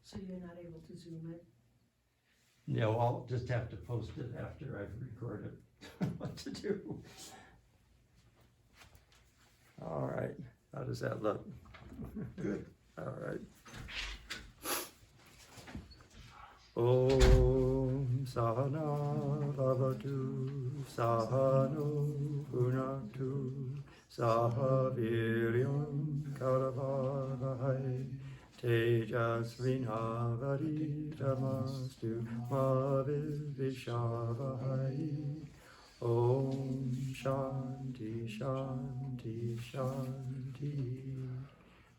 So you're not able to Zoom it? No, I'll just have to post it after I've recorded what to do. All right, how does that look? Good. All right. Om Sahana Bhavatu Sahano Bhunaktu Saha Viryam Karavavahai Tejasvinavaditamastu Ma Vidvishavahai. Om Shanti Shanti Shanti.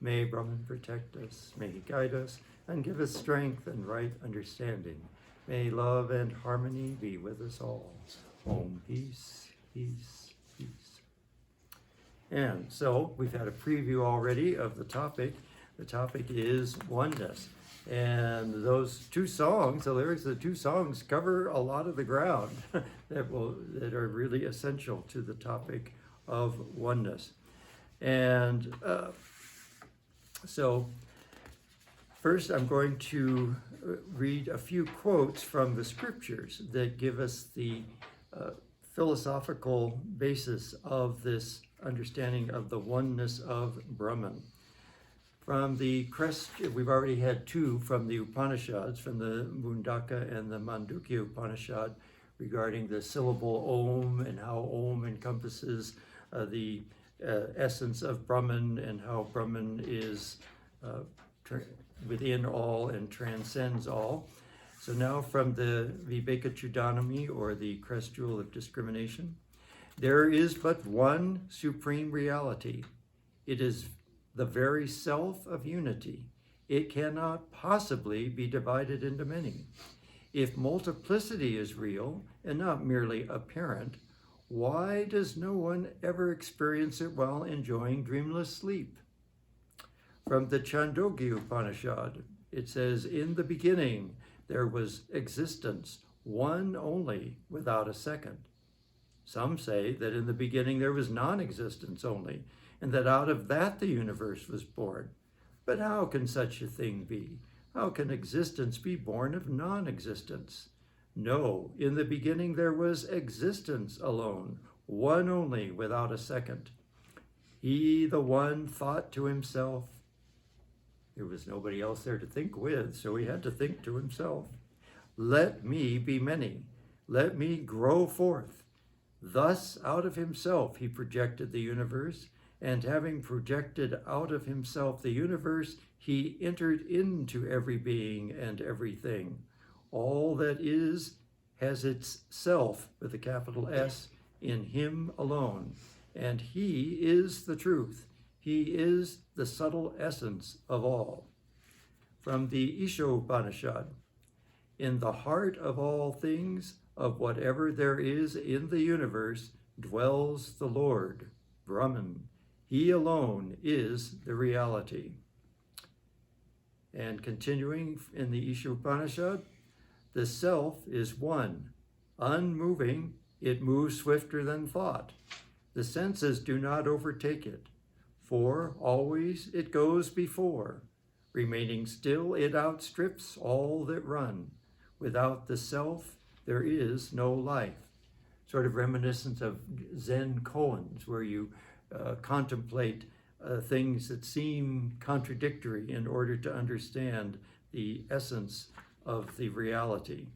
May Brahman protect us, may he guide us, and give us strength and right understanding. May love and harmony be with us all. Om, peace, peace, peace. And so we've had a preview already of the topic. The topic is oneness. And those two songs, the lyrics of the two songs, cover a lot of the ground that are really essential to the topic of oneness. And so first I'm going to read a few quotes from the scriptures that give us the philosophical basis of this understanding of the oneness of Brahman. From the we've already had two from the Upanishads, from the Mundaka and the Mandukya Upanishad, regarding the syllable Om and how Om encompasses the essence of Brahman and how Brahman is within all and transcends all. So now from the Viveka Chudamani, or the crest jewel of discrimination, there is but one supreme reality. It is the very self of unity. It cannot possibly be divided into many. If multiplicity is real and not merely apparent, why does no one ever experience it while enjoying dreamless sleep? From the Chandogya Upanishad, it says, in the beginning there was existence, one only, without a second. Some say that in the beginning there was non-existence only, and that out of that the universe was born. But how can such a thing be? How can existence be born of non-existence? No, in the beginning there was existence alone, one only, without a second. He, the one, thought to himself. There was nobody else there to think with, so he had to think to himself. Let me be many. Let me grow forth. Thus, out of himself, he projected the universe, and having projected out of himself the universe, he entered into every being and everything. All that is has its self, with a capital S, in him alone, and he is the truth. He is the subtle essence of all. From the Isha Upanishad, in the heart of all things, of whatever there is in the universe, dwells the Lord, Brahman. He alone is the reality. And continuing in the Isha Upanishad, the self is one, unmoving, it moves swifter than thought. The senses do not overtake it, for always it goes before. Remaining still, it outstrips all that run. Without the self, there is no life. Sort of reminiscent of Zen koans, where you contemplate things that seem contradictory in order to understand the essence of the reality.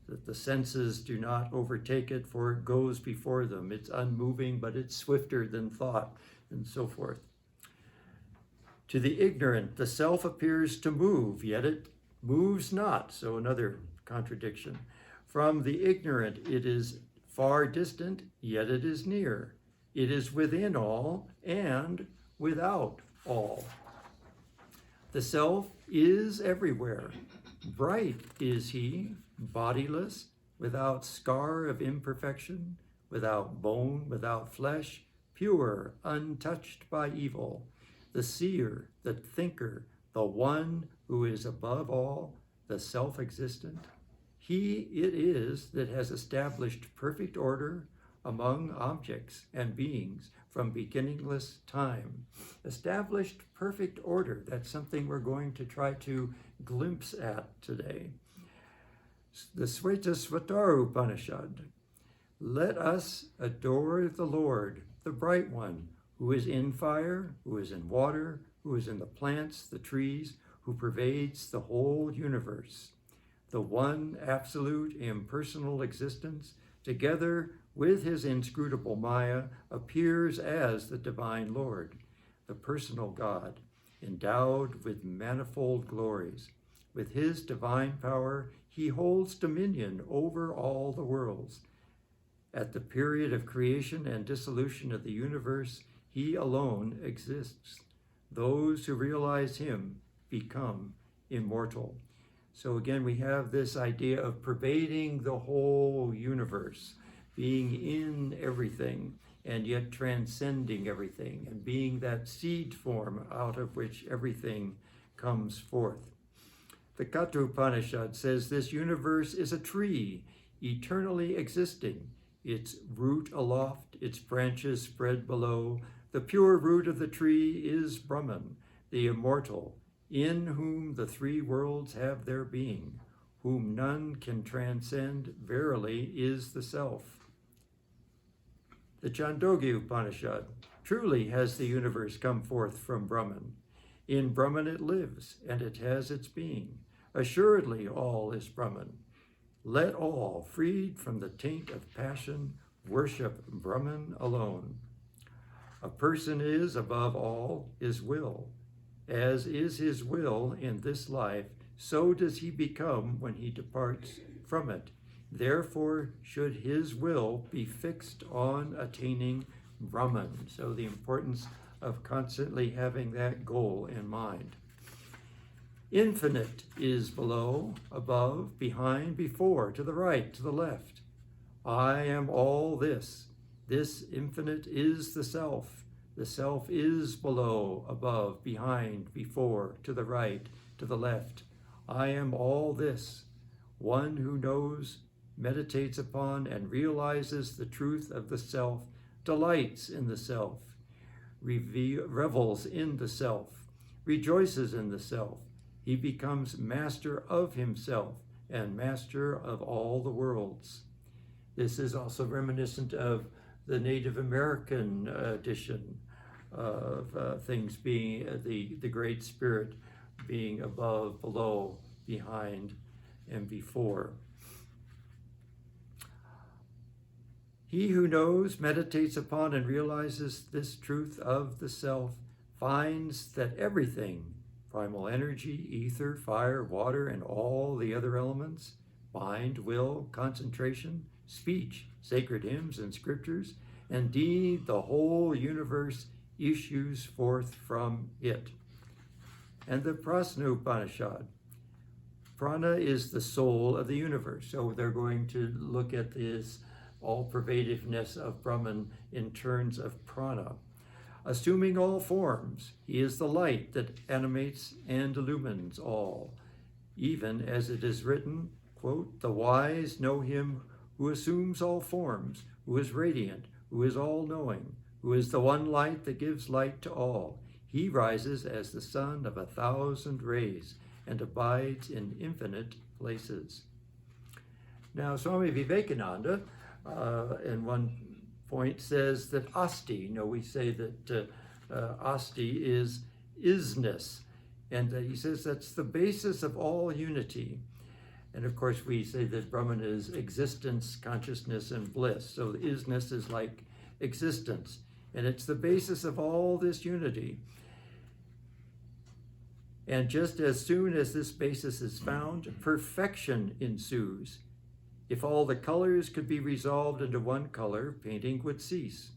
That the senses do not overtake it, for it goes before them. It's unmoving, but it's swifter than thought, and so forth. To the ignorant, the self appears to move, yet it moves not. So another contradiction. From the ignorant, it is far distant, yet it is near. It is within all and without all. The self is everywhere. Bright is he, bodiless, without scar of imperfection, without bone, without flesh, pure, untouched by evil. The seer, the thinker, the one who is above all, the self-existent. He it is that has established perfect order among objects and beings, from beginningless time. Established perfect order. That's something we're going to try to glimpse at today. The Svetasvatara Upanishad. Let us adore the Lord, the Bright One, who is in fire, who is in water, who is in the plants, the trees, who pervades the whole universe. The one absolute impersonal existence, together with his inscrutable Maya, appears as the divine Lord, the personal God, endowed with manifold glories. With his divine power, he holds dominion over all the worlds. At the period of creation and dissolution of the universe, he alone exists. Those who realize him become immortal. So again, we have this idea of pervading the whole universe, being in everything, and yet transcending everything, and being that seed form out of which everything comes forth. The Katha Upanishad says this universe is a tree, eternally existing, its root aloft, its branches spread below. The pure root of the tree is Brahman, the immortal, in whom the three worlds have their being, whom none can transcend, verily is the self. The Chandogya Upanishad, truly has the universe come forth from Brahman. In Brahman it lives, and it has its being. Assuredly all is Brahman. Let all, freed from the taint of passion, worship Brahman alone. A person is, above all, his will. As is his will in this life, so does he become when he departs from it. Therefore, should his will be fixed on attaining Brahman. So the importance of constantly having that goal in mind. Infinite is below, above, behind, before, to the right, to the left. I am all this. This infinite is the self. The self is below, above, behind, before, to the right, to the left. I am all this. One who knows, meditates upon, and realizes the truth of the self, delights in the self, revels in the self, rejoices in the self. He becomes master of himself and master of all the worlds. This is also reminiscent of the Native American edition of things being the Great Spirit being above, below, behind, and before. He who knows, meditates upon, and realizes this truth of the self finds that everything, primal energy, ether, fire, water, and all the other elements, mind, will, concentration, speech, sacred hymns and scriptures, indeed the whole universe issues forth from it. And the Prasna Upanishad. Prana is the soul of the universe. So they're going to look at this all-pervasiveness of Brahman in terms of prana. Assuming all forms, he is the light that animates and illumines all. Even as it is written, quote, the wise know him who assumes all forms, who is radiant, who is all-knowing, who is the one light that gives light to all. He rises as the sun of 1,000 rays and abides in infinite places. Now, Swami Vivekananda, in one point, says that asti, we say that asti is isness, and he says that's the basis of all unity. And of course, we say that Brahman is existence, consciousness, and bliss. So isness is like existence, and it's the basis of all this unity. And just as soon as this basis is found, perfection ensues. If all the colors could be resolved into one color, painting would cease.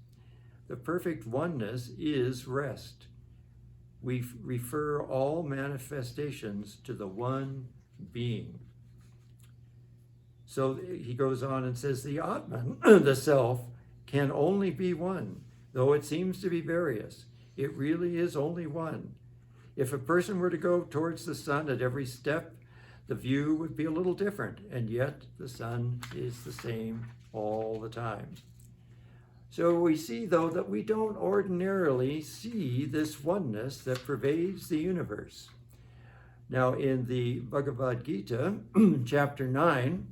The perfect oneness is rest. We refer all manifestations to the one being. So he goes on and says, the Atman, the self, can only be one, though it seems to be various. It really is only one. If a person were to go towards the sun at every step, the view would be a little different, and yet the sun is the same all the time. So we see, though, that we don't ordinarily see this oneness that pervades the universe. Now, in the Bhagavad Gita, chapter 9,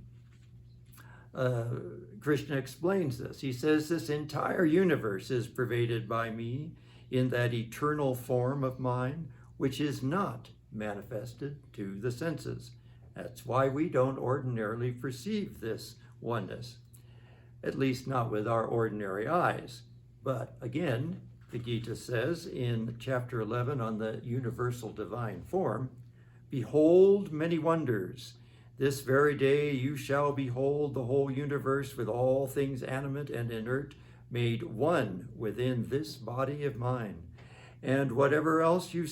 Krishna explains this. He says, this entire universe is pervaded by me in that eternal form of mine, which is not manifested to the senses. That's why we don't ordinarily perceive this oneness, at least not with our ordinary eyes. But again, the Gita says in chapter 11 on the universal divine form, behold many wonders. This very day you shall behold the whole universe with all things animate and inert, made one within this body of mine. And whatever else you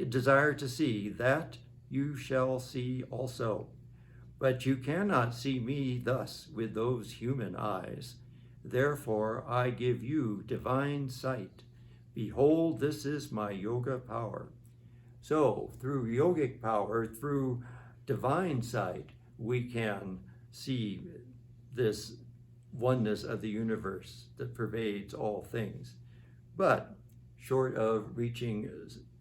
desire to see, that you shall see also. But you cannot see me thus with those human eyes. Therefore I give you divine sight. Behold, this is my yoga power. So through yogic power, through divine sight, we can see this oneness of the universe that pervades all things. But short of reaching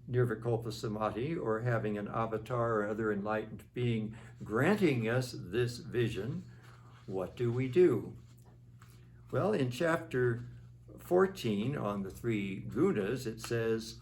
Nirvikalpa Samadhi or having an avatar or other enlightened being granting us this vision, what do we do? Well, in chapter 14 on the three gunas, it says,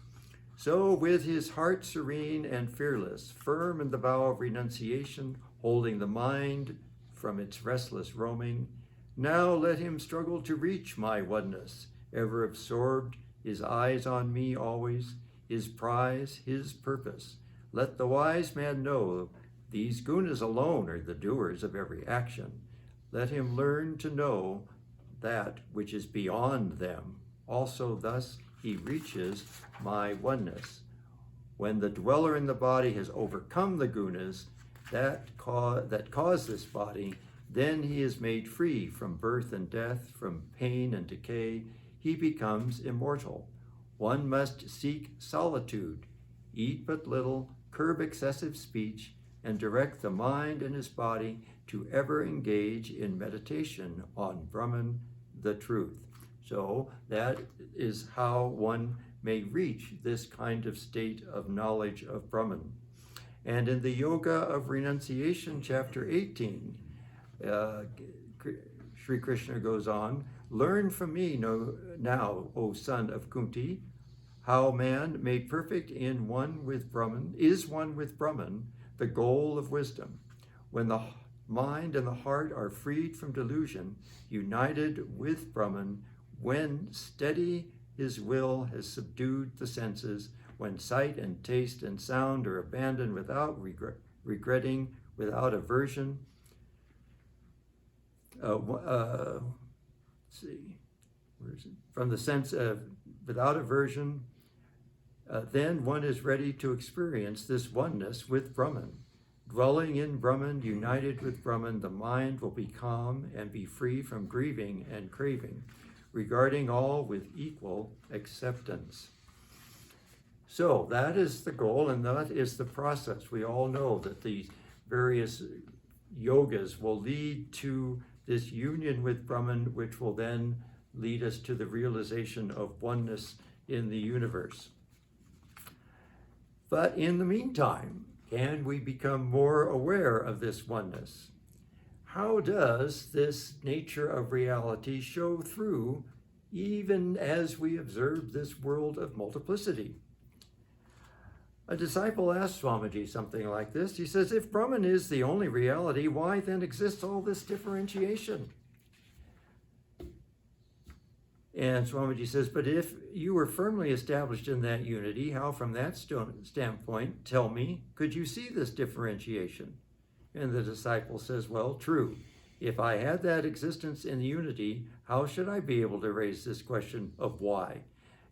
so with his heart serene and fearless, firm in the vow of renunciation, holding the mind from its restless roaming, now let him struggle to reach my oneness, ever absorbed, his eyes on me always, his prize, his purpose. Let the wise man know these gunas alone are the doers of every action. Let him learn to know that which is beyond them. Also thus he reaches my oneness. When the dweller in the body has overcome the gunas that cause this body, then he is made free from birth and death, from pain and decay. He becomes immortal. One must seek solitude, eat but little, curb excessive speech, and direct the mind and his body to ever engage in meditation on Brahman, the truth. So that is how one may reach this kind of state of knowledge of Brahman. And in the Yoga of Renunciation, chapter 18, Sri Krishna goes on, learn from me now, O son of Kunti, how man made perfect in one with Brahman, is one with Brahman, the goal of wisdom. When the mind and the heart are freed from delusion, united with Brahman, when steady his will has subdued the senses, when sight and taste and sound are abandoned without regretting, without aversion. Let's see, where is it? From the sense of without aversion, then one is ready to experience this oneness with Brahman. Dwelling in Brahman, united with Brahman, the mind will be calm and be free from grieving and craving, regarding all with equal acceptance. So that is the goal, and that is the process. We all know that the various yogas will lead to this union with Brahman, which will then lead us to the realization of oneness in the universe. But in the meantime, can we become more aware of this oneness? How does this nature of reality show through even as we observe this world of multiplicity? A disciple asked Swamiji something like this. He says, if Brahman is the only reality, why then exists all this differentiation? And Swamiji says, but if you were firmly established in that unity, how from that standpoint, tell me, could you see this differentiation? And the disciple says, well, true. If I had that existence in unity, how should I be able to raise this question of why?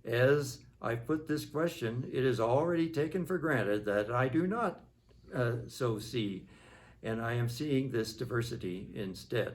As I put this question, it is already taken for granted that I do not so see, and I am seeing this diversity instead.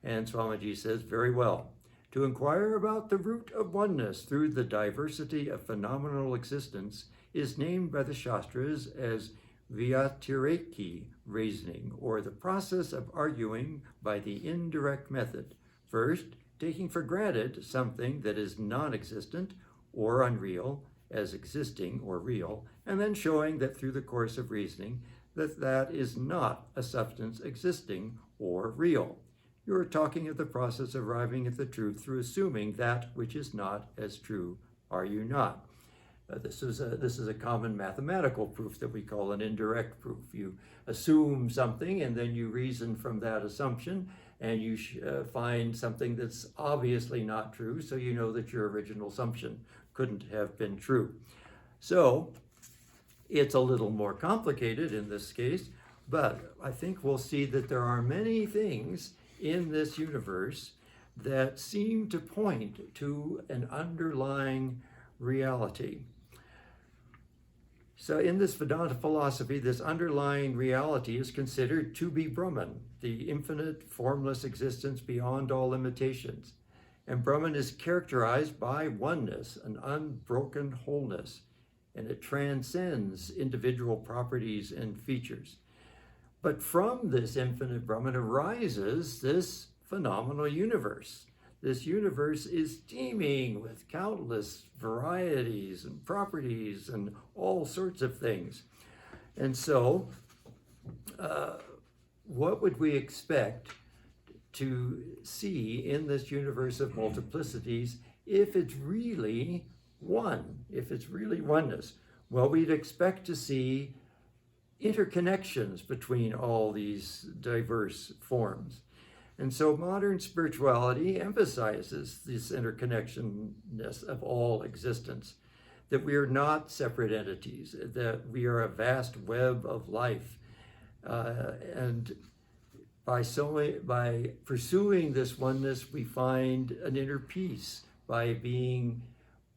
And Swamiji says, very well. To inquire about the root of oneness through the diversity of phenomenal existence is named by the Shastras as Vyatireki reasoning, or the process of arguing by the indirect method. First, taking for granted something that is non-existent or unreal as existing or real, and then showing that through the course of reasoning that is not a substance existing or real. You are talking of the process of arriving at the truth through assuming that which is not as true, are you not? This is a common mathematical proof that we call an indirect proof. You assume something and then you reason from that assumption, and you find something that's obviously not true, so you know that your original assumption couldn't have been true. So it's a little more complicated in this case, but I think we'll see that there are many things in this universe that seem to point to an underlying reality. So in this Vedanta philosophy, this underlying reality is considered to be Brahman, the infinite, formless existence beyond all limitations. And Brahman is characterized by oneness, an unbroken wholeness, and it transcends individual properties and features. But from this infinite Brahman arises this phenomenal universe. This universe is teeming with countless varieties and properties and all sorts of things. And so, what would we expect to see in this universe of multiplicities if it's really one, if it's really oneness? Well, we'd expect to see interconnections between all these diverse forms. And so modern spirituality emphasizes this interconnectionness of all existence, that we are not separate entities, that we are a vast web of life. And by pursuing this oneness, we find an inner peace by being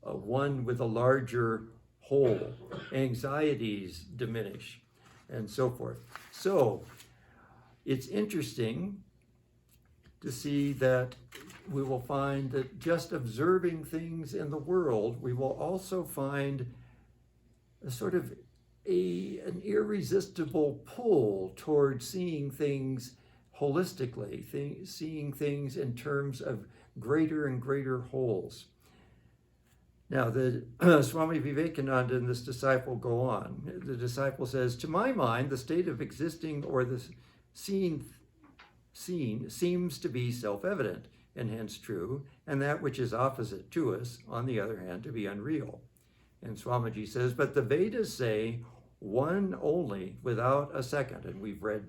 one with a larger whole. Anxieties diminish, and so forth. So it's interesting to see that we will find that just observing things in the world, we will also find a sort of an irresistible pull towards seeing things holistically, seeing things in terms of greater and greater wholes. Now, the Swami Vivekananda and this disciple go on. The disciple says, "To my mind, the state of existing or the seen seems to be self-evident and hence true, and that which is opposite to us, on the other hand, to be unreal." And Swamiji says, "But the Vedas say one only without a second." And we've read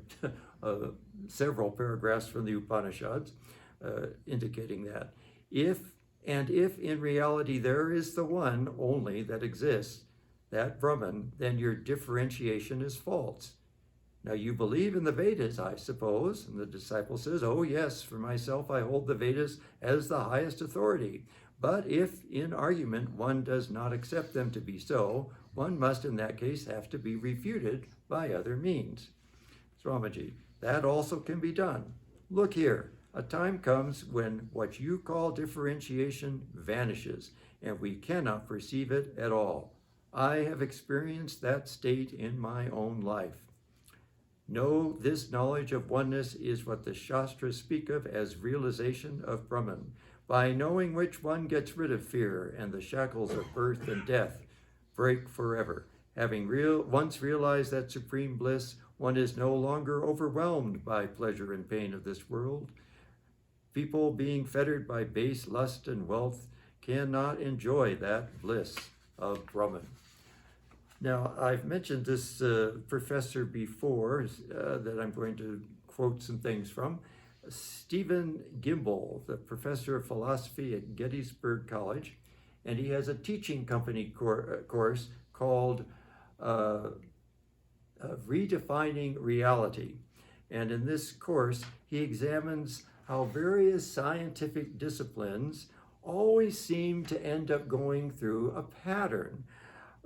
several paragraphs from the Upanishads indicating that. If in reality there is the one only that exists, that Brahman, then your differentiation is false. Now you believe in the Vedas, I suppose. And the disciple says, "Oh yes, for myself I hold the Vedas as the highest authority. But if in argument one does not accept them to be so, one must in that case have to be refuted by other means." Swamiji, that also can be done. Look here, a time comes when what you call differentiation vanishes, and we cannot perceive it at all. I have experienced that state in my own life. No, this knowledge of oneness is what the Shastras speak of as realization of Brahman, by knowing which one gets rid of fear and the shackles of birth and death break forever. Having once realized that supreme bliss, one is no longer overwhelmed by pleasure and pain of this world. People being fettered by base lust and wealth cannot enjoy that bliss of Brahman. Now, I've mentioned this professor before that I'm going to quote some things from. Stephen Gimbel, the professor of philosophy at Gettysburg College, and he has a teaching company course called Redefining Reality. And in this course, he examines how various scientific disciplines always seem to end up going through a pattern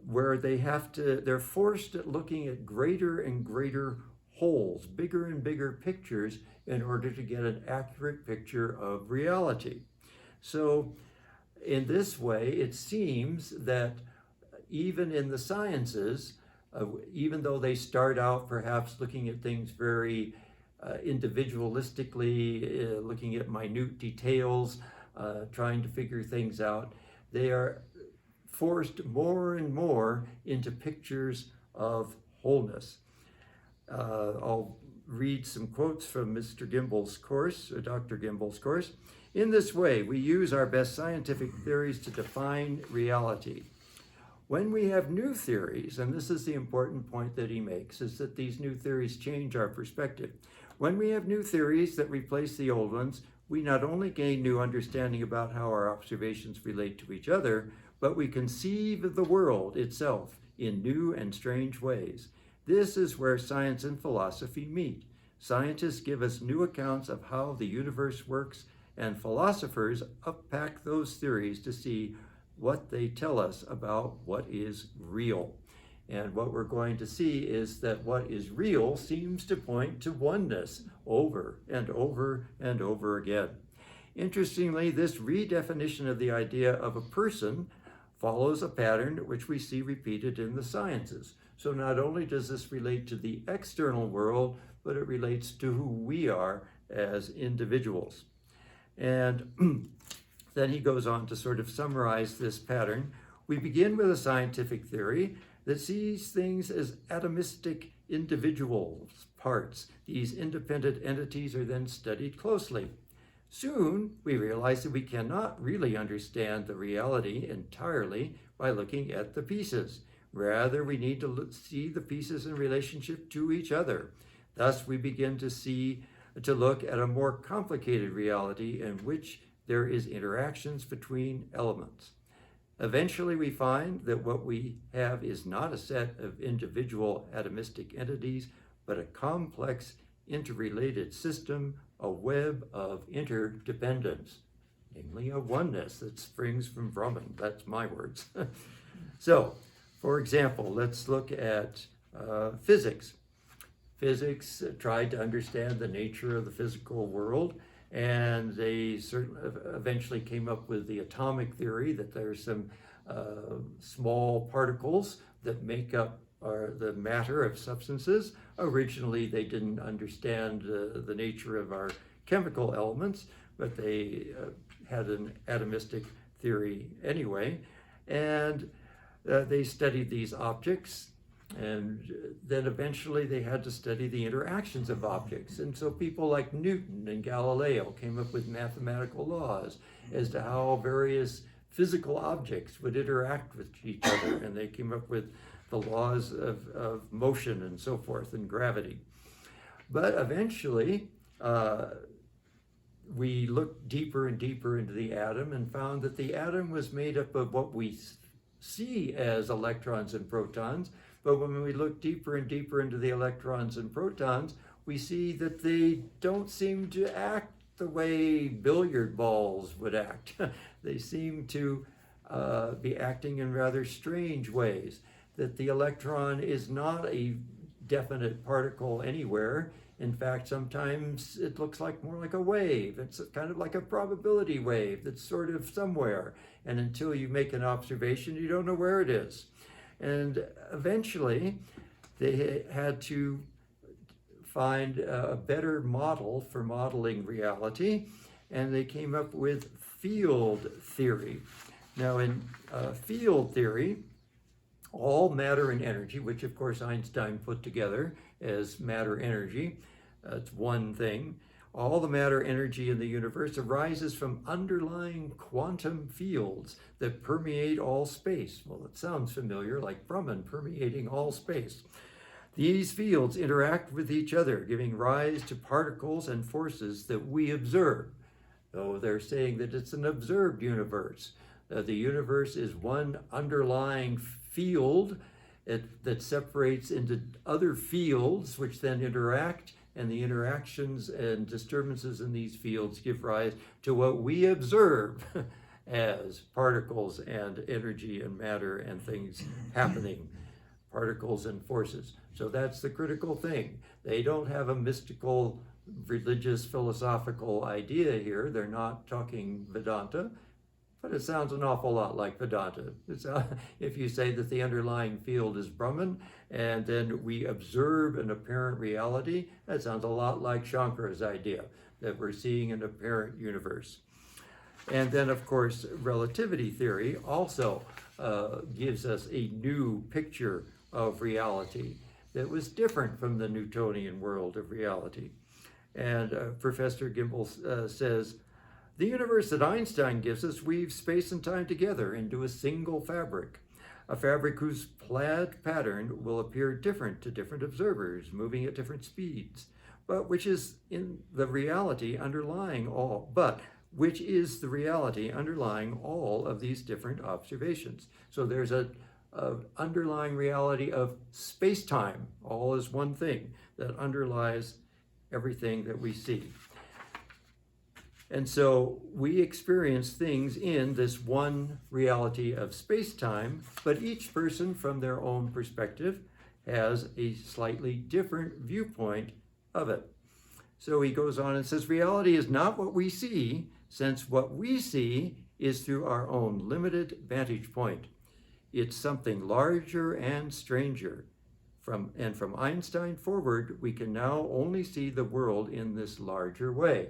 where they're forced at looking at greater and greater wholes, bigger and bigger pictures in order to get an accurate picture of reality. So in this way, it seems that even in the sciences, even though they start out perhaps looking at things very individualistically, looking at minute details, trying to figure things out, they are forced more and more into pictures of wholeness. I'll read some quotes from Mr. Gimbel's course, Dr. Gimbel's course. In this way, we use our best scientific theories to define reality. When we have new theories, and this is the important point that he makes, is that these new theories change our perspective. When we have new theories that replace the old ones, we not only gain new understanding about how our observations relate to each other, but we conceive of the world itself in new and strange ways. This is where science and philosophy meet. Scientists give us new accounts of how the universe works, and philosophers unpack those theories to see what they tell us about what is real. And what we're going to see is that what is real seems to point to oneness over and over and over again. Interestingly, this redefinition of the idea of a person follows a pattern which we see repeated in the sciences. So not only does this relate to the external world, but it relates to who we are as individuals. And then he goes on to sort of summarize this pattern. We begin with a scientific theory that sees things as atomistic individual parts. These independent entities are then studied closely. Soon, we realize that we cannot really understand the reality entirely by looking at the pieces. Rather, we need to see the pieces in relationship to each other. Thus, we begin to look at a more complicated reality in which there is interactions between elements. Eventually, we find that what we have is not a set of individual atomistic entities, but a complex, interrelated system, a web of interdependence, namely a oneness that springs from Brahman. That's my words. So, for example, let's look at physics. Physics tried to understand the nature of the physical world, and they eventually came up with the atomic theory that there's some small particles that make up the matter of substances. Originally, they didn't understand the nature of our chemical elements, but they had an atomistic theory anyway. And they studied these objects, and then eventually they had to study the interactions of objects. And so people like Newton and Galileo came up with mathematical laws as to how various physical objects would interact with each other, and they came up with the laws of motion and so forth, and gravity. But eventually, we looked deeper and deeper into the atom and found that the atom was made up of what we see as electrons and protons, but when we look deeper and deeper into the electrons and protons, we see that they don't seem to act the way billiard balls would act. They seem to be acting in rather strange ways, that the electron is not a definite particle anywhere. In fact, sometimes it looks like more like a wave. It's kind of like a probability wave that's sort of somewhere. And until you make an observation, you don't know where it is. And eventually, they had to find a better model for modeling reality, and they came up with field theory. Now, in field theory, all matter and energy, which of course Einstein put together as matter-energy, it's one thing. All the matter energy in the universe arises from underlying quantum fields that permeate all space. Well, it sounds familiar, like Brahman permeating all space. These fields interact with each other, giving rise to particles and forces that we observe. Though they're saying that it's an observed universe. The universe is one underlying field that separates into other fields, which then interact, and the interactions and disturbances in these fields give rise to what we observe as particles and energy and matter and things happening, particles and forces. So that's the critical thing. They don't have a mystical, religious, philosophical idea here. They're not talking Vedanta, but it sounds an awful lot like Vedanta. If you say that the underlying field is Brahman, and then we observe an apparent reality, that sounds a lot like Shankara's idea, that we're seeing an apparent universe. And then, of course, relativity theory also gives us a new picture of reality that was different from the Newtonian world of reality. And Professor Gimbel says, the universe that Einstein gives us weaves space and time together into a single fabric, a fabric whose plaid pattern will appear different to different observers, moving at different speeds, but which is in the reality underlying all, of these different observations. So there's a underlying reality of space-time, all is one thing that underlies everything that we see. And so we experience things in this one reality of space-time, but each person from their own perspective has a slightly different viewpoint of it. So he goes on and says, reality is not what we see, since what we see is through our own limited vantage point. It's something larger and stranger. From Einstein forward, we can now only see the world in this larger way.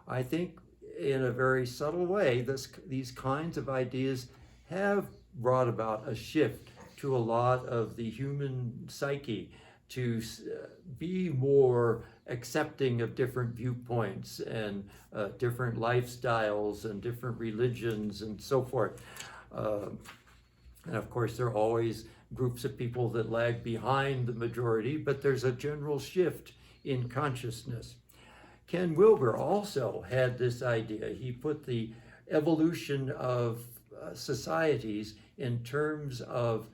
I think in a very subtle way, these kinds of ideas have brought about a shift to a lot of the human psyche to be more accepting of different viewpoints and different lifestyles and different religions and so forth. And of course, there are always groups of people that lag behind the majority, but there's a general shift in consciousness. Ken Wilber also had this idea. He put the evolution of societies in terms of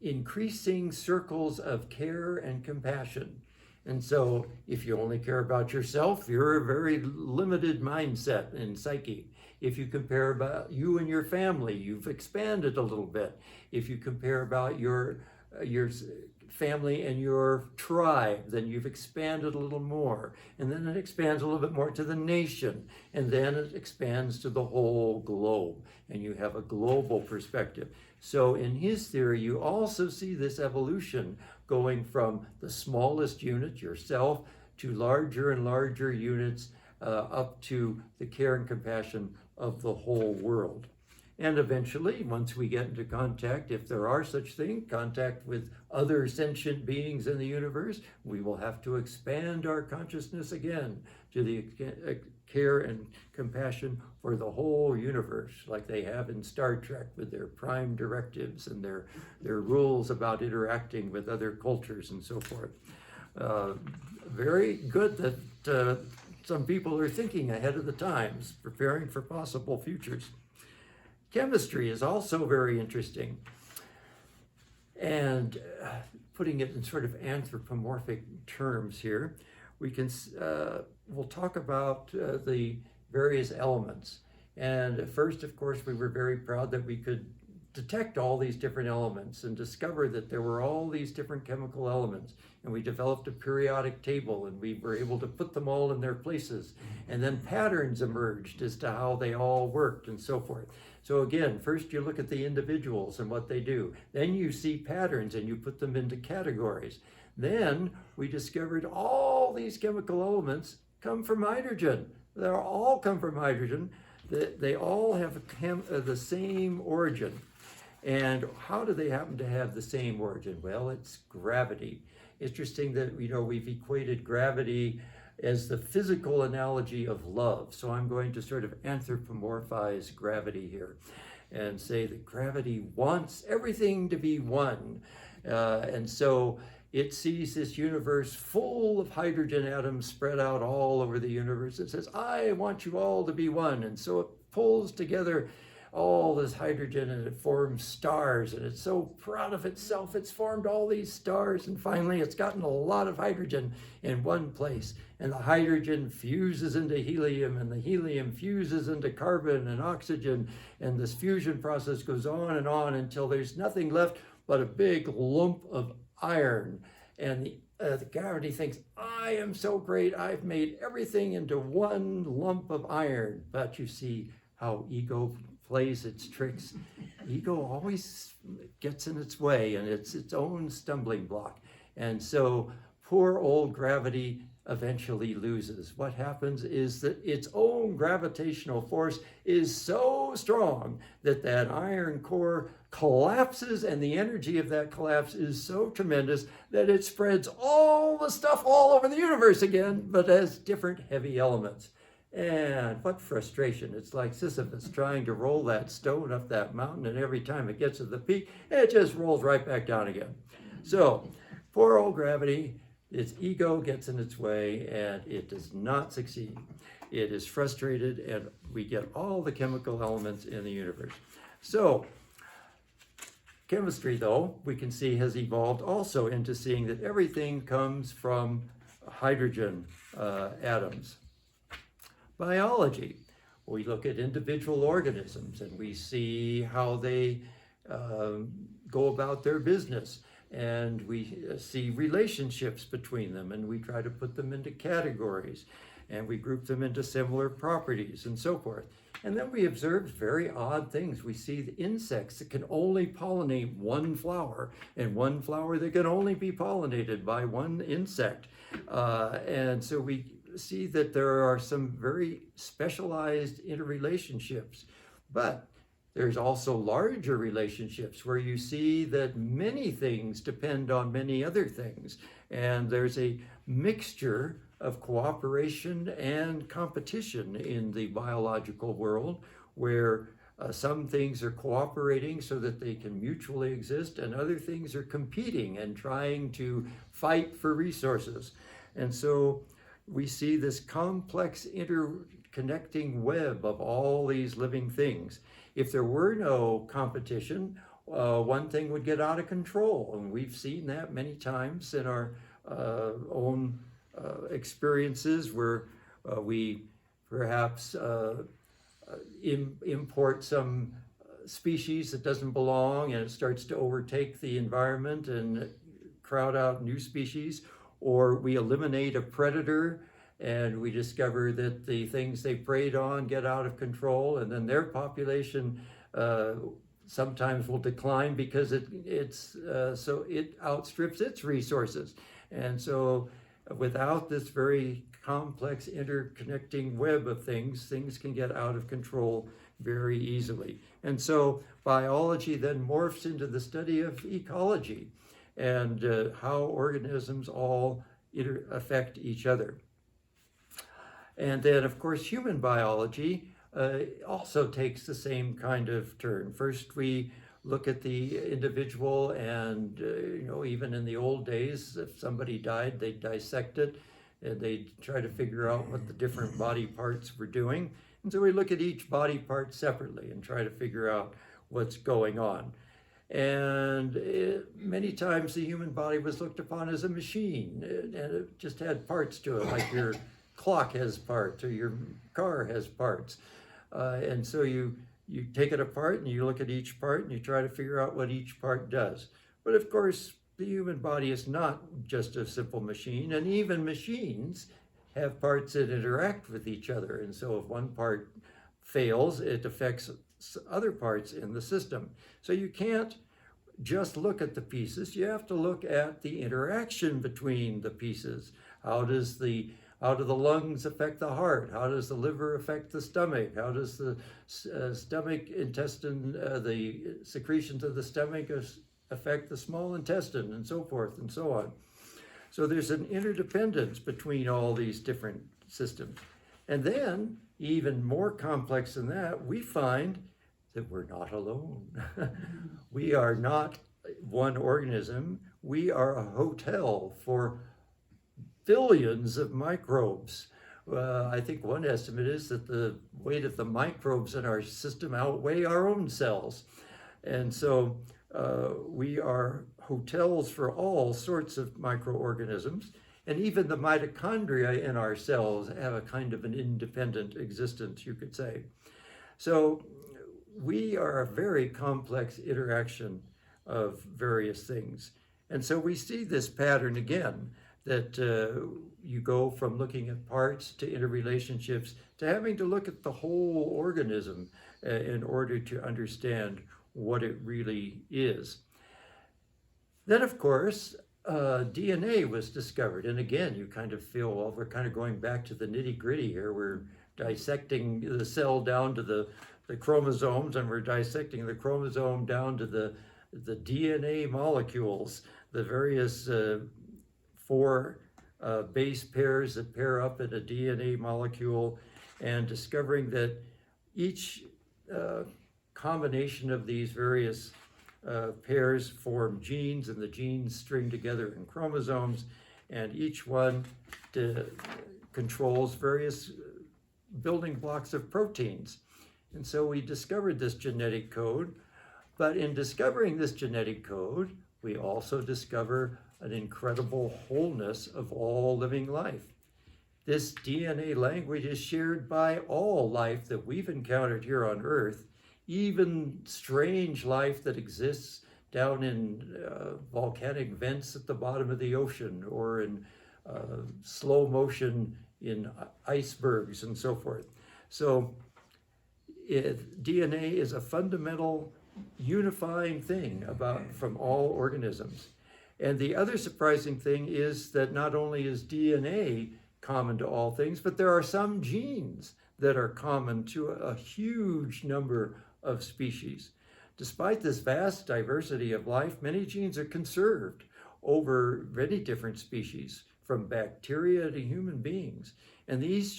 increasing circles of care and compassion. And so if you only care about yourself, you're a very limited mindset and psyche. If you compare about you and your family, you've expanded a little bit. If you compare about your family and your tribe, then you've expanded a little more. And then it expands a little bit more to the nation. And then it expands to the whole globe. And you have a global perspective. So in his theory, you also see this evolution going from the smallest unit, yourself, to larger and larger units, up to the care and compassion of the whole world. And eventually, once we get into contact, if there are such things, contact with other sentient beings in the universe, we will have to expand our consciousness again to the care and compassion for the whole universe, like they have in Star Trek with their prime directives and their rules about interacting with other cultures and so forth. Very good that some people are thinking ahead of the times, preparing for possible futures. Chemistry is also very interesting. And putting it in sort of anthropomorphic terms here, we'll talk about the various elements. And at first, of course, we were very proud that we could detect all these different elements and discover that there were all these different chemical elements. And we developed a periodic table, and we were able to put them all in their places. And then patterns emerged as to how they all worked and so forth. So again, first you look at the individuals and what they do. Then you see patterns and you put them into categories. Then we discovered all these chemical elements come from hydrogen. They all come from hydrogen. They all have the same origin. And how do they happen to have the same origin? Well, it's gravity. Interesting that, we've equated gravity as the physical analogy of love. So I'm going to sort of anthropomorphize gravity here and say that gravity wants everything to be one. And so it sees this universe full of hydrogen atoms spread out all over the universe. It says, I want you all to be one. And so it pulls together all this hydrogen and it forms stars, and it's so proud of itself. It's formed all these stars, and finally it's gotten a lot of hydrogen in one place, and the hydrogen fuses into helium, and the helium fuses into carbon and oxygen, and this fusion process goes on until there's nothing left but a big lump of iron. And the gravity thinks, I am so great, I've made everything into one lump of iron. But you see how ego plays its tricks. Ego always gets in its way, and it's its own stumbling block. And so poor old gravity eventually loses. What happens is that its own gravitational force is so strong that that iron core collapses, and the energy of that collapse is so tremendous that it spreads all the stuff all over the universe again, but as different heavy elements. And what frustration. It's like Sisyphus trying to roll that stone up that mountain, and every time it gets to the peak, it just rolls right back down again. So, poor old gravity, its ego gets in its way, and it does not succeed. It is frustrated, and we get all the chemical elements in the universe. So, chemistry, though, we can see has evolved also into seeing that everything comes from hydrogen atoms. Biology, we look at individual organisms and we see how they go about their business, and we see relationships between them, and we try to put them into categories, and we group them into similar properties and so forth. And then we observe very odd things. We see the insects that can only pollinate one flower, and one flower that can only be pollinated by one insect. And so we see that there are some very specialized interrelationships, but there's also larger relationships where you see that many things depend on many other things, and there's a mixture of cooperation and competition in the biological world, where some things are cooperating so that they can mutually exist, and other things are competing and trying to fight for resources. And so we see this complex interconnecting web of all these living things. If there were no competition, one thing would get out of control. And we've seen that many times in our own experiences, where we perhaps import some species that doesn't belong, and it starts to overtake the environment and crowd out new species. Or we eliminate a predator and we discover that the things they preyed on get out of control, and then their population sometimes will decline because so it outstrips its resources. And so without this very complex interconnecting web of things, things can get out of control very easily. And so biology then morphs into the study of ecology, and how organisms all affect each other. And then, of course, human biology also takes the same kind of turn. First, we look at the individual, and even in the old days, if somebody died, they'd dissect it, and they'd try to figure out what the different body parts were doing. And so we look at each body part separately and try to figure out what's going on. And many times the human body was looked upon as a machine, and it just had parts to it, like your clock has parts or your car has parts. And so you take it apart and you look at each part and you try to figure out what each part does. But of course, the human body is not just a simple machine, and even machines have parts that interact with each other. And so if one part fails, it affects other parts in the system. So you can't just look at the pieces, you have to look at the interaction between the pieces. How do the lungs affect the heart? How does the liver affect the stomach? How does the stomach intestine, the secretions of the stomach affect the small intestine, and so forth and so on. So there's an interdependence between all these different systems. And then, even more complex than that, we find that we're not alone. We are not one organism. We are a hotel for billions of microbes. I think one estimate is that the weight of the microbes in our system outweigh our own cells. And so we are hotels for all sorts of microorganisms. And even the mitochondria in our cells have a kind of an independent existence, you could say. So we are a very complex interaction of various things. And so we see this pattern again, that you go from looking at parts to interrelationships to having to look at the whole organism in order to understand what it really is. Then, of course, DNA was discovered. And again, you kind of feel, well, we're kind of going back to the nitty gritty here. We're dissecting the cell down to the chromosomes, and we're dissecting the chromosome down to the DNA molecules, the various four base pairs that pair up in a DNA molecule, and discovering that each combination of these various pairs form genes, and the genes string together in chromosomes, and each one controls various building blocks of proteins. And so we discovered this genetic code, but in discovering this genetic code, we also discover an incredible wholeness of all living life. This DNA language is shared by all life that we've encountered here on Earth, even strange life that exists down in volcanic vents at the bottom of the ocean, or in slow motion in icebergs and so forth. So DNA is a fundamental unifying thing from all organisms. And the other surprising thing is that not only is DNA common to all things, but there are some genes that are common to a huge number of species. Despite this vast diversity of life, many genes are conserved over many different species, from bacteria to human beings. And these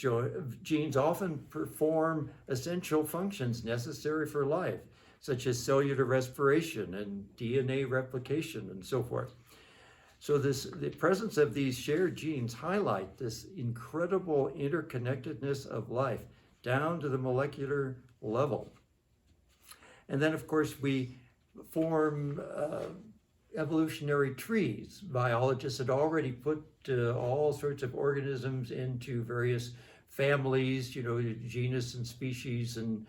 genes often perform essential functions necessary for life, such as cellular respiration and DNA replication and so forth. So the presence of these shared genes highlight this incredible interconnectedness of life down to the molecular level. And then, of course, we form evolutionary trees. Biologists had already put all sorts of organisms into various families, genus and species and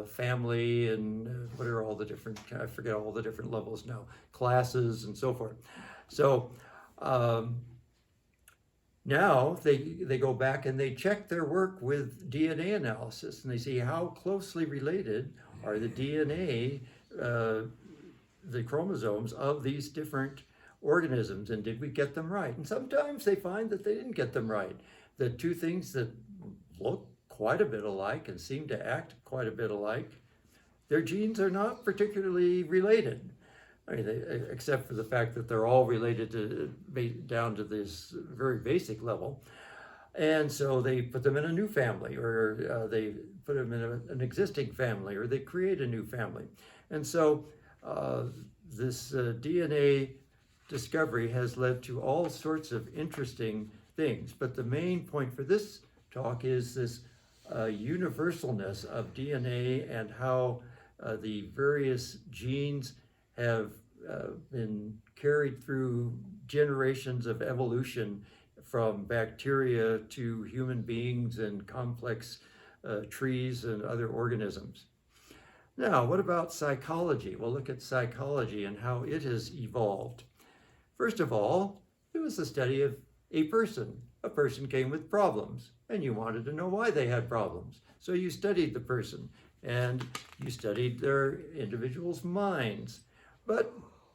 family, and what are all the different, I forget all the different levels now, classes and so forth. So now they go back and they check their work with DNA analysis, and they see how closely related are the DNA, the chromosomes of these different organisms, and did we get them right? And sometimes they find that they didn't get them right. The two things that look quite a bit alike and seem to act quite a bit alike, their genes are not particularly related. I mean, except for the fact that they're all related down to this very basic level. And so they put them in a new family, or they put them in an existing family, or they create a new family. And so this DNA discovery has led to all sorts of interesting things. But the main point for this talk is this universalness of DNA, and how the various genes have been carried through generations of evolution, from bacteria to human beings and complex trees and other organisms. Now, what about psychology? We'll look at psychology and how it has evolved. First of all, it was the study of a person. A person came with problems, and you wanted to know why they had problems. So you studied the person, and you studied their individuals' minds. But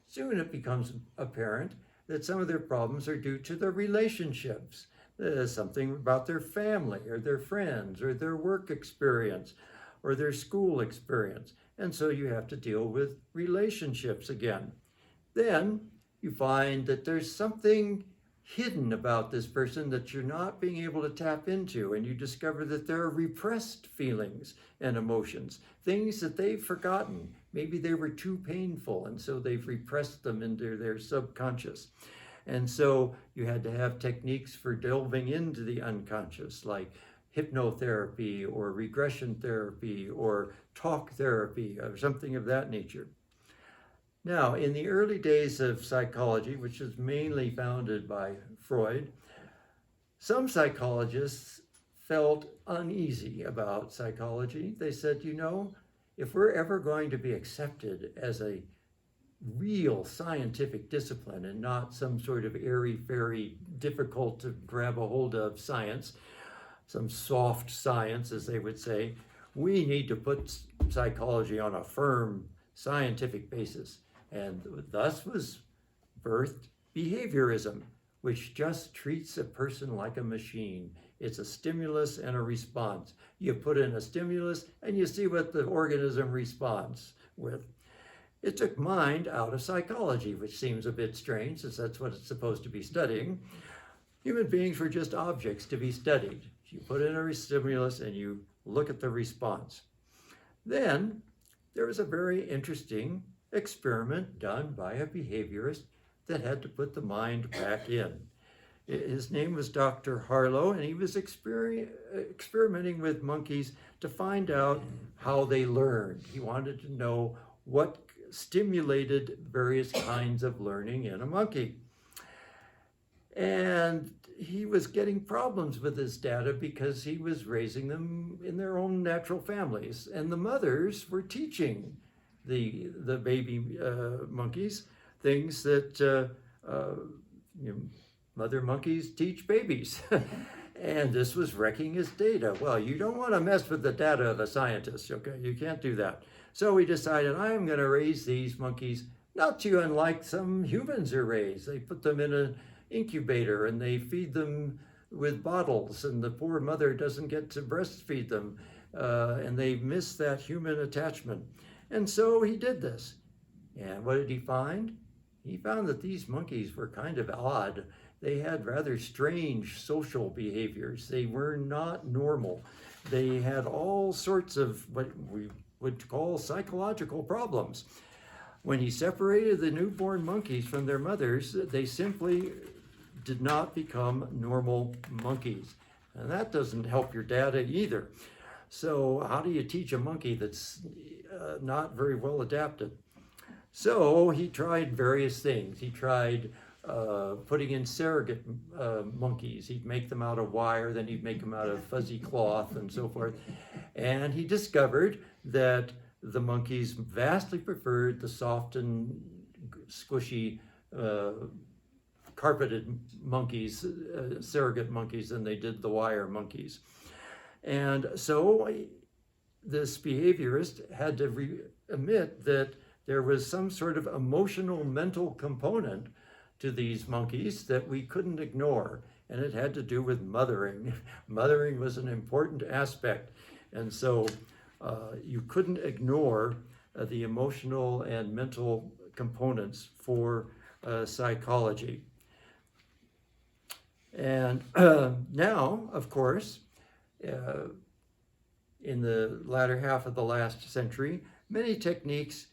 soon it becomes apparent that some of their problems are due to their relationships. Something about their family, or their friends, or their work experience, or their school experience. And so you have to deal with relationships again. Then you find that there's something hidden about this person that you're not being able to tap into, and you discover that there are repressed feelings and emotions, things that they've forgotten. Maybe they were too painful, and so they've repressed them into their subconscious. And so you had to have techniques for delving into the unconscious, like hypnotherapy or regression therapy or talk therapy or something of that nature. Now, in the early days of psychology, which was mainly founded by Freud, some psychologists felt uneasy about psychology. They said, if we're ever going to be accepted as a real scientific discipline and not some sort of airy-fairy, difficult to grab a hold of science, some soft science, as they would say, we need to put psychology on a firm scientific basis. And thus was birthed behaviorism, which just treats a person like a machine. It's a stimulus and a response. You put in a stimulus and you see what the organism responds with. It took mind out of psychology, which seems a bit strange since that's what it's supposed to be studying. Human beings were just objects to be studied. You put in a stimulus and you look at the response. Then there was a very interesting experiment done by a behaviorist that had to put the mind back in. His name was Dr. Harlow, and he was experimenting with monkeys to find out how they learned. He wanted to know what stimulated various kinds of learning in a monkey. And he was getting problems with his data because he was raising them in their own natural families. And the mothers were teaching the baby monkeys things that mother monkeys teach babies. And this was wrecking his data. Well, you don't want to mess with the data of a scientist, okay? You can't do that. So he decided, I am going to raise these monkeys not too unlike some humans are raised. They put them in an incubator and they feed them with bottles, and the poor mother doesn't get to breastfeed them, and they miss that human attachment. And so he did this. And what did he find? He found that these monkeys were kind of odd. They had rather strange social behaviors. They were not normal. They had all sorts of what we would call psychological problems. When he separated the newborn monkeys from their mothers, they simply did not become normal monkeys. And that doesn't help your data either. So how do you teach a monkey that's not very well adapted? So he tried various things. He tried putting in surrogate monkeys. He'd make them out of wire, then he'd make them out of fuzzy cloth and so forth. And he discovered that the monkeys vastly preferred the soft and squishy carpeted monkeys, surrogate monkeys, than they did the wire monkeys. And so this behaviorist had to admit that there was some sort of emotional mental component to these monkeys that we couldn't ignore, and it had to do with mothering. Mothering was an important aspect, and so you couldn't ignore the emotional and mental components for psychology. And now, of course, in the latter half of the last century, many techniques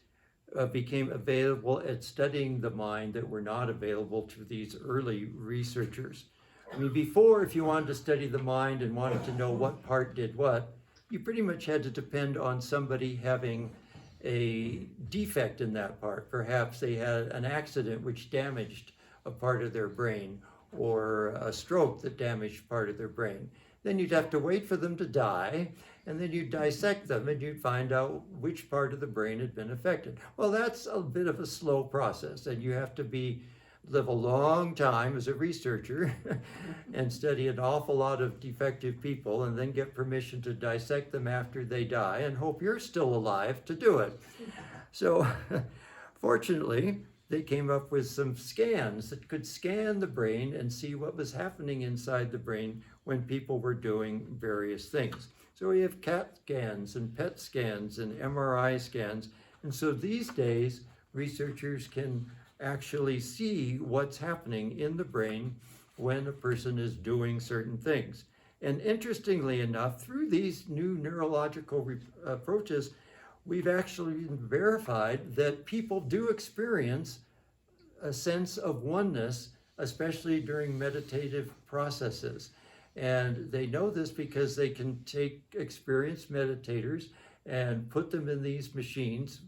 became available at studying the mind that were not available to these early researchers. I mean, before, if you wanted to study the mind and wanted to know what part did what, you pretty much had to depend on somebody having a defect in that part. Perhaps they had an accident which damaged a part of their brain, or a stroke that damaged part of their brain. Then you'd have to wait for them to die, and then you'd dissect them and you'd find out which part of the brain had been affected. Well, that's a bit of a slow process, and you have to live a long time as a researcher and study an awful lot of defective people, and then get permission to dissect them after they die and hope you're still alive to do it. So fortunately, they came up with some scans that could scan the brain and see what was happening inside the brain when people were doing various things. So we have CAT scans and PET scans and MRI scans. And so these days, researchers can actually see what's happening in the brain when a person is doing certain things. And interestingly enough, through these new neurological approaches, we've actually verified that people do experience a sense of oneness, especially during meditative processes. And they know this because they can take experienced meditators and put them in these machines.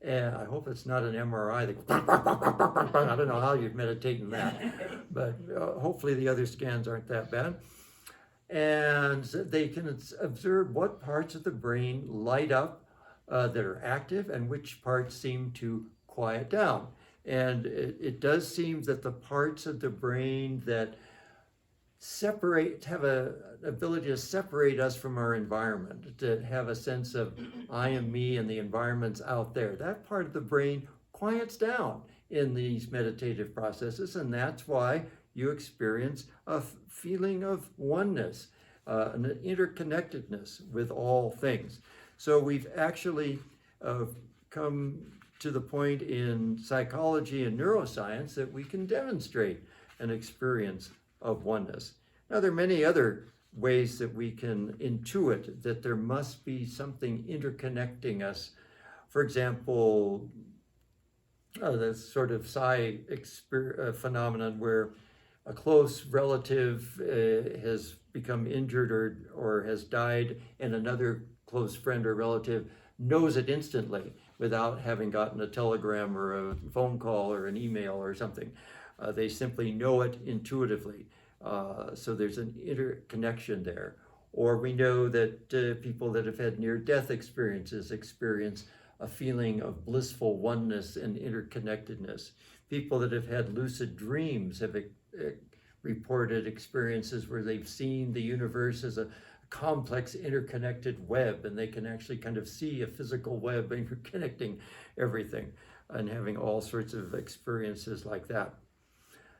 And I hope it's not an MRI that I don't know how you'd meditate in that, but hopefully the other scans aren't that bad. And they can observe what parts of the brain light up that are active and which parts seem to quiet down. And it does seem that the parts of the brain that have an ability to separate us from our environment, to have a sense of I am me and the environment's out there, that part of the brain quiets down. in these meditative processes, and that's why you experience a feeling of oneness, an interconnectedness with all things. So we've actually come to the point in psychology and neuroscience that we can demonstrate an experience of oneness. Now, there are many other ways that we can intuit that there must be something interconnecting us. For example, the sort of psi phenomenon where a close relative has become injured or has died, and another close friend or relative knows it instantly without having gotten a telegram or a phone call or an email or something. They simply know it intuitively. So there's an interconnection there. Or we know that people that have had near-death experiences experience a feeling of blissful oneness and interconnectedness. People that have had lucid dreams have reported experiences where they've seen the universe as a complex interconnected web, and they can actually kind of see a physical web interconnecting everything, and having all sorts of experiences like that.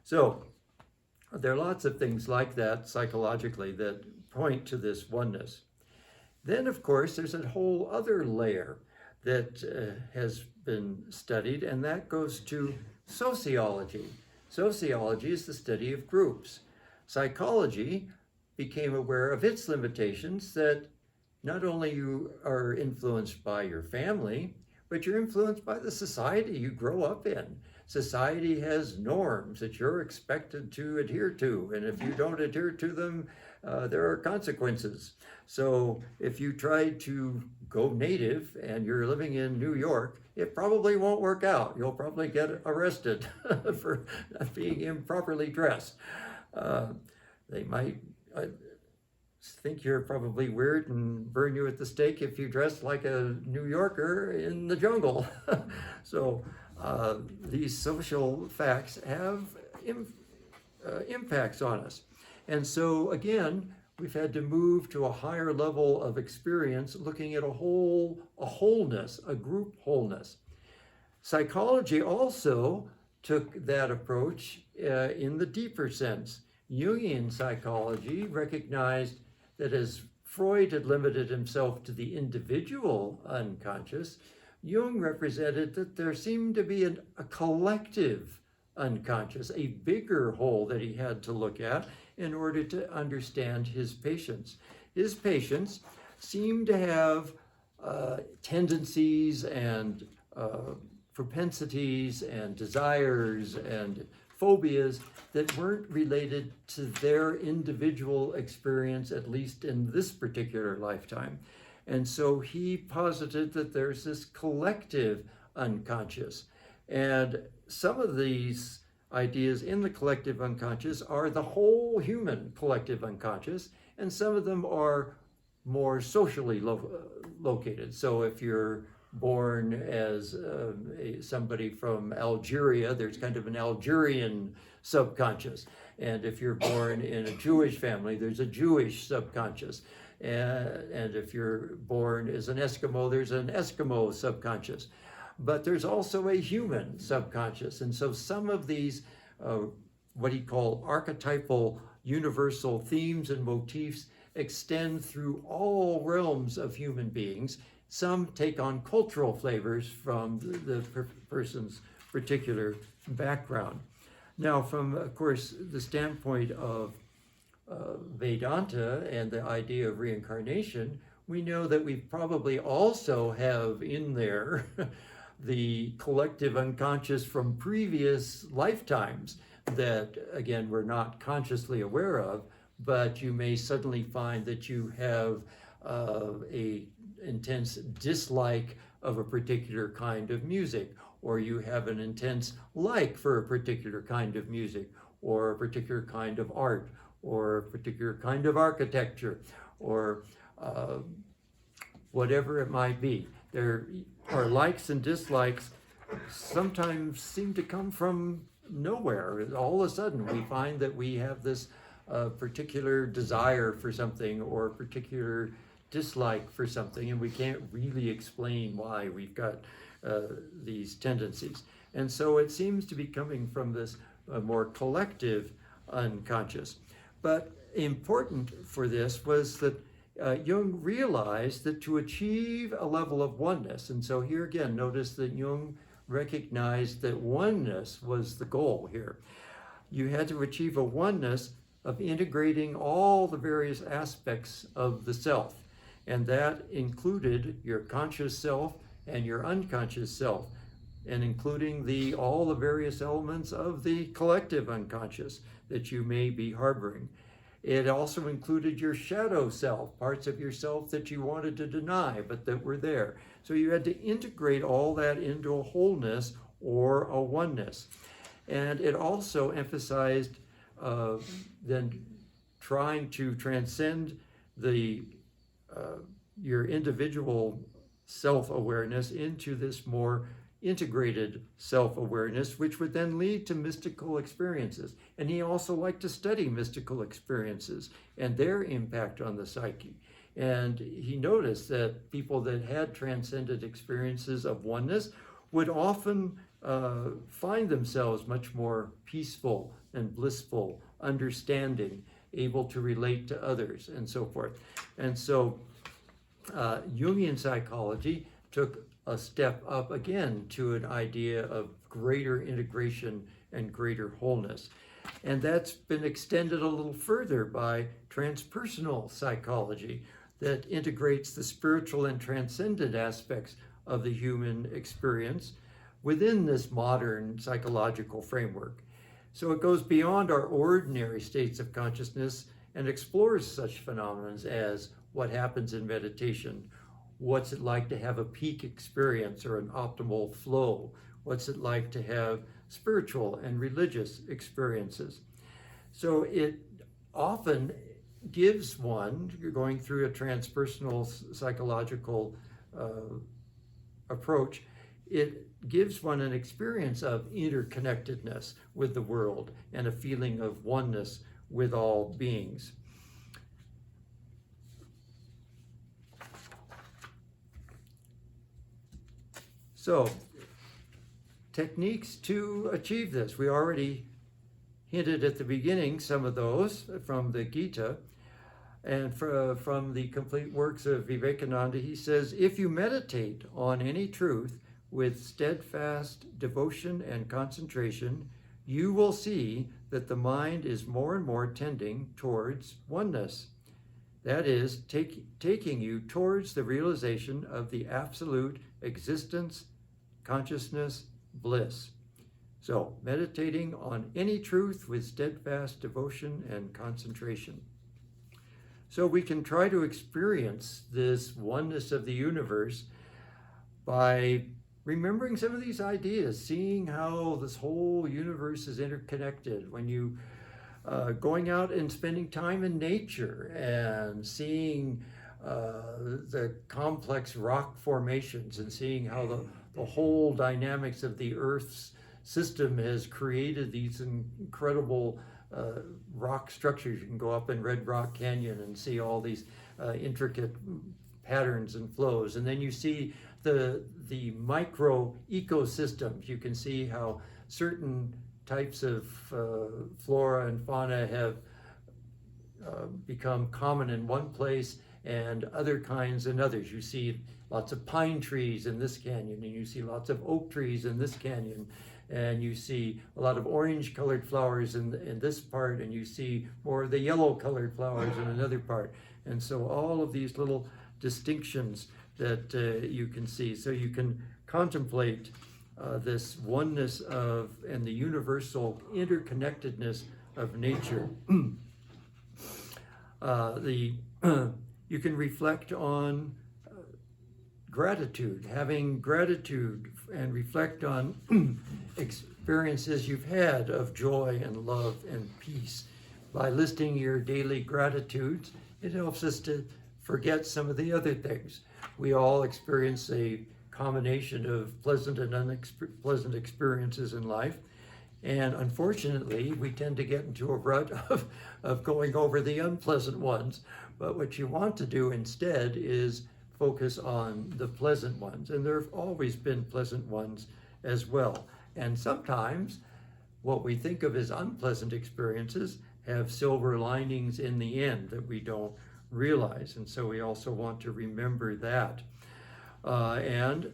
So there are lots of things like that psychologically that point to this oneness. Then, of course, there's a whole other layer that has been studied, and that goes to sociology. Sociology is the study of groups. Psychology became aware of its limitations, that not only you are influenced by your family, but you're influenced by the society you grow up in. Society has norms that you're expected to adhere to, and if you don't adhere to them, there are consequences. So if you try to go native and you're living in New York, it probably won't work out. You'll probably get arrested for being improperly dressed. They might think you're probably weird and burn you at the stake if you dress like a New Yorker in the jungle. So these social facts have impacts on us. And so again, we've had to move to a higher level of experience, looking at a wholeness, a group wholeness. Psychology also took that approach in the deeper sense. Jungian psychology recognized that as Freud had limited himself to the individual unconscious, Jung represented that there seemed to be a collective unconscious, a bigger whole that he had to look at in order to understand his patients. His patients seemed to have tendencies and propensities and desires and phobias that weren't related to their individual experience, at least in this particular lifetime. And so he posited that there's this collective unconscious. And some of these ideas in the collective unconscious are the whole human collective unconscious, and some of them are more socially located. So if you're born as somebody from Algeria, there's kind of an Algerian subconscious. And if you're born in a Jewish family, there's a Jewish subconscious. And if you're born as an Eskimo, there's an Eskimo subconscious. But there's also a human subconscious. And so some of these, what he called archetypal universal themes and motifs, extend through all realms of human beings. Some take on cultural flavors from the person's particular background. Now, from, of course, the standpoint of Vedanta and the idea of reincarnation, we know that we probably also have in there the collective unconscious from previous lifetimes that, again, we're not consciously aware of, but you may suddenly find that you have a intense dislike of a particular kind of music, or you have an intense like for a particular kind of music, or a particular kind of art, or a particular kind of architecture, or whatever it might be. There are likes and dislikes sometimes seem to come from nowhere. All of a sudden we find that we have this particular desire for something or a particular dislike for something, and we can't really explain why we've got these tendencies. And so it seems to be coming from this more collective unconscious. But important for this was that Jung realized that to achieve a level of oneness, and so here again, notice that Jung recognized that oneness was the goal here. You had to achieve a oneness of integrating all the various aspects of the self. And that included your conscious self and your unconscious self, and including all the various elements of the collective unconscious that you may be harboring. It also included your shadow self, parts of yourself that you wanted to deny, but that were there. So you had to integrate all that into a wholeness or a oneness. And it also emphasized then trying to transcend your individual self-awareness into this more integrated self-awareness, which would then lead to mystical experiences. And he also liked to study mystical experiences and their impact on the psyche. And he noticed that people that had transcended experiences of oneness would often find themselves much more peaceful and blissful, understanding, able to relate to others, and so forth. And so Jungian psychology took a step up again to an idea of greater integration and greater wholeness. And that's been extended a little further by transpersonal psychology that integrates the spiritual and transcendent aspects of the human experience within this modern psychological framework. So it goes beyond our ordinary states of consciousness and explores such phenomena as what happens in meditation. What's it like to have a peak experience or an optimal flow? What's it like to have spiritual and religious experiences? So it often gives one, going through a transpersonal psychological approach, it gives one an experience of interconnectedness with the world and a feeling of oneness with all beings. So, techniques to achieve this. We already hinted at the beginning some of those from the Gita. And from the complete works of Vivekananda, he says, if you meditate on any truth with steadfast devotion and concentration, you will see that the mind is more and more tending towards oneness. That is, taking you towards the realization of the absolute existence, consciousness, bliss. So, meditating on any truth with steadfast devotion and concentration. So we can try to experience this oneness of the universe by remembering some of these ideas, seeing how this whole universe is interconnected. When you going out and spending time in nature and seeing the complex rock formations and seeing how the whole dynamics of the Earth's system has created these incredible rock structures. You can go up in Red Rock Canyon and see all these intricate patterns and flows. And then you see the micro ecosystems. You can see how certain types of flora and fauna have become common in one place and other kinds in others. You see lots of pine trees in this canyon, and you see lots of oak trees in this canyon, and you see a lot of orange colored flowers in this part, and you see more of the yellow colored flowers in another part. And so all of these little distinctions that you can see. So you can contemplate this oneness of and the universal interconnectedness of nature. You can reflect on gratitude, having gratitude, and reflect on experiences you've had of joy and love and peace. By listing your daily gratitudes, it helps us to forget some of the other things. We all experience a combination of pleasant and unpleasant experiences in life. And unfortunately, we tend to get into a rut of going over the unpleasant ones. But what you want to do instead is focus on the pleasant ones. And there have always been pleasant ones as well. And sometimes what we think of as unpleasant experiences have silver linings in the end that we don't realize. And so we also want to remember that. And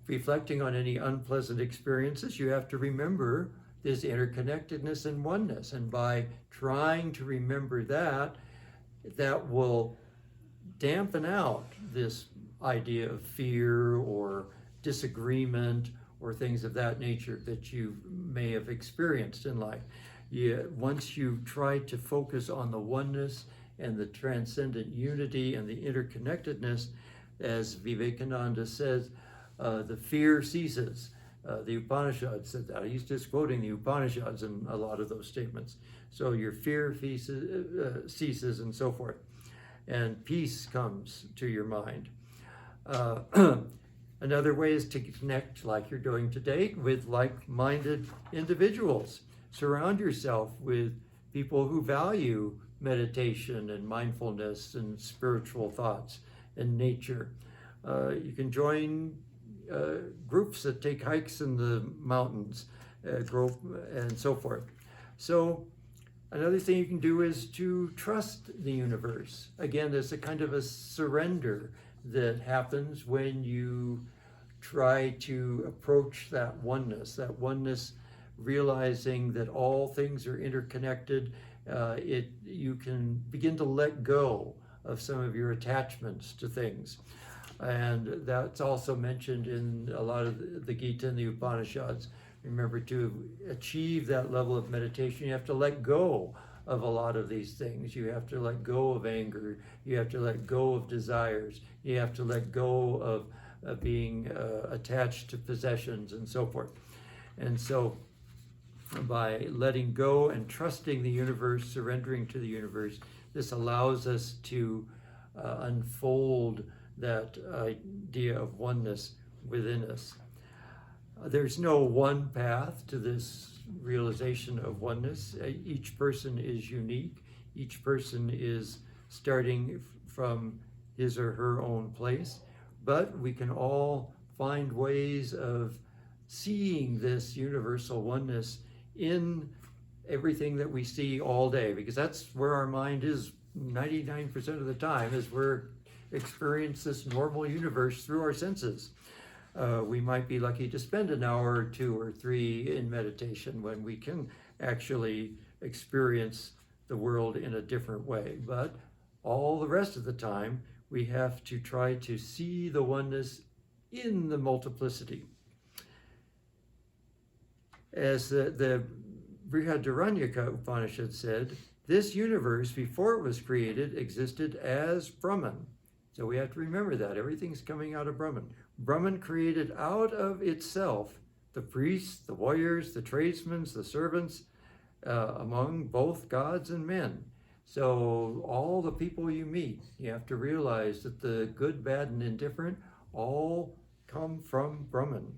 reflecting on any unpleasant experiences, you have to remember this interconnectedness and oneness. And by trying to remember that, that will dampen out this idea of fear or disagreement or things of that nature that you may have experienced in life. Once you try to focus on the oneness and the transcendent unity and the interconnectedness, as Vivekananda says, the fear ceases. The Upanishads said that. He's just quoting the Upanishads in a lot of those statements. So your fear ceases and so forth. And peace comes to your mind. Another way is to connect, like you're doing today, with like-minded individuals. Surround yourself with people who value meditation and mindfulness and spiritual thoughts and nature. You can join groups that take hikes in the mountains, and so forth. So another thing you can do is to trust the universe. Again, there's a kind of a surrender that happens when you try to approach that oneness realizing that all things are interconnected. You can begin to let go of some of your attachments to things. And that's also mentioned in a lot of the Gita and the Upanishads. Remember, to achieve that level of meditation, you have to let go of a lot of these things. You have to let go of anger. You have to let go of desires. You have to let go of being attached to possessions and so forth. And so by letting go and trusting the universe, surrendering to the universe, this allows us to unfold that idea of oneness within us. There's no one path to this realization of oneness. Each person is unique. Each person is starting from his or her own place, but we can all find ways of seeing this universal oneness in everything that we see all day, because that's where our mind is 99% of the time, is we're experience this normal universe through our senses. We might be lucky to spend an hour or 2 or 3 in meditation when we can actually experience the world in a different way. But all the rest of the time, we have to try to see the oneness in the multiplicity. As the Brihadaranyaka Upanishad said, this universe, before it was created, existed as Brahman. So we have to remember that. Everything's coming out of Brahman. Brahman created out of itself the priests, the warriors, the tradesmen, the servants, among both gods and men. So all the people you meet, you have to realize that the good, bad, and indifferent all come from Brahman.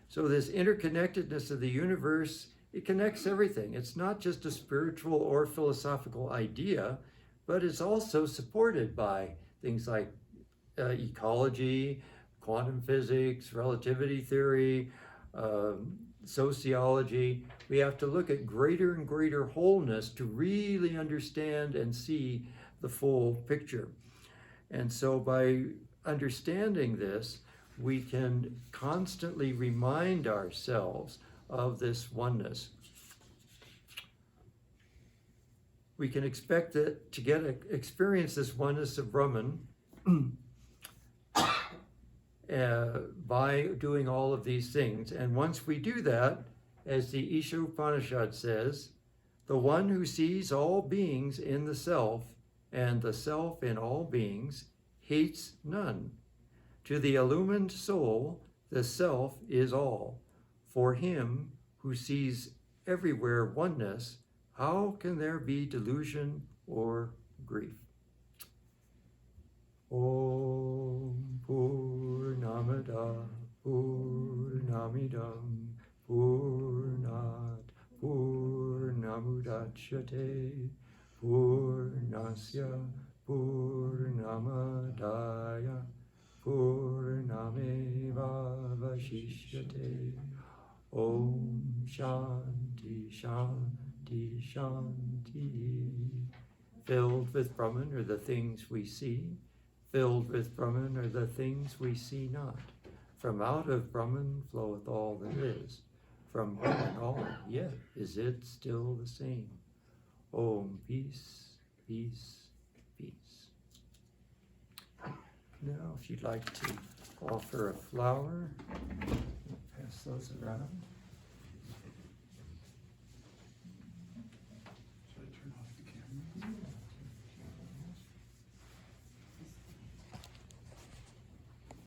So this interconnectedness of the universe, it connects everything. It's not just a spiritual or philosophical idea, but it's also supported by things like ecology, quantum physics, relativity theory, sociology. We have to look at greater and greater wholeness to really understand and see the full picture. And so by understanding this, we can constantly remind ourselves of this oneness. We can expect that to experience this oneness of Brahman by doing all of these things. And once we do that, as the Isha Upanishad says, the one who sees all beings in the self and the self in all beings hates none. To the illumined soul, the self is all. For him who sees everywhere oneness, how can there be delusion or grief? Om Purnamada Purnamidam Purnat Purnamudachyate Purnasya Purnamadaya Purnameva Vashishyate. Om Shanti Shanti Shanti. Filled with Brahman are the things we see. Filled with Brahman are the things we see not. From out of Brahman floweth all that is. From Brahman all, yet is it still the same. Om, peace, peace, peace. Now, if you'd like to offer a flower, pass those around.